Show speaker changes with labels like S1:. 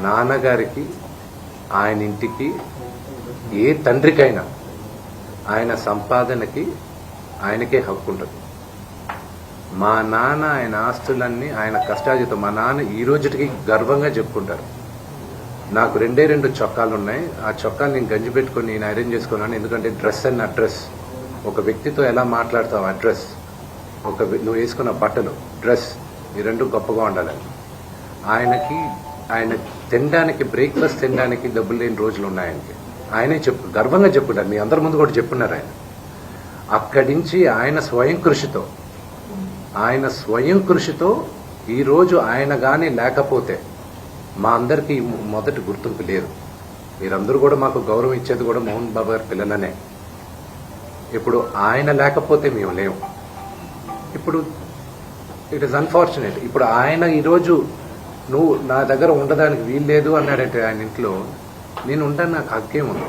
S1: నాన్నగారికి ఆయన ఇంటికి ఏ తండ్రికైనా ఆయన సంపాదనకి ఆయనకే హక్కు ఉంటుంది. మా నాన్న ఆయన ఆస్తులన్నీ ఆయన కష్టార్జితం. మా నాన్న ఈ రోజుకి గర్వంగా చెప్పుకుంటారు, నాకు 2 చొక్కాలు ఉన్నాయి, ఆ చొక్కాలు నేను గంజి పెట్టుకొని నేను ఐరన్ చేసుకున్నాను. ఎందుకంటే డ్రెస్ అండ్ అడ్రస్, ఒక వ్యక్తితో ఎలా మాట్లాడతావు అడ్రస్, నువ్వు వేసుకున్న బట్టలు డ్రెస్, ఈ 2 గొప్పగా ఉండాలని. ఆయన తినడానికి, బ్రేక్ఫాస్ట్ తినడానికి డబ్బులు లేని రోజులు ఉన్నాయనికి ఆయనే గర్వంగా చెప్పుకుంటారు. మీ అందరి ముందు కూడా చెప్పున్నారు. ఆయన అక్కడి నుంచి ఆయన స్వయం కృషితో ఈరోజు ఆయన కానీ లేకపోతే మా అందరికీ మొదటి గుర్తింపు లేదు. మీరందరూ కూడా మాకు గౌరవం ఇచ్చేది కూడా మోహన్ బాబు గారి పిల్లలనే. ఇప్పుడు ఆయన లేకపోతే మేము లేవు. ఇప్పుడు ఇట్ ఈస్ అన్ఫార్చునేట్. ఇప్పుడు ఆయన ఈరోజు నువ్వు నా దగ్గర ఉండడానికి వీల్లేదు అన్నాడంటే ఆయన ఇంట్లో, నేను ఉంటాను, నాకు హక్కేముంది.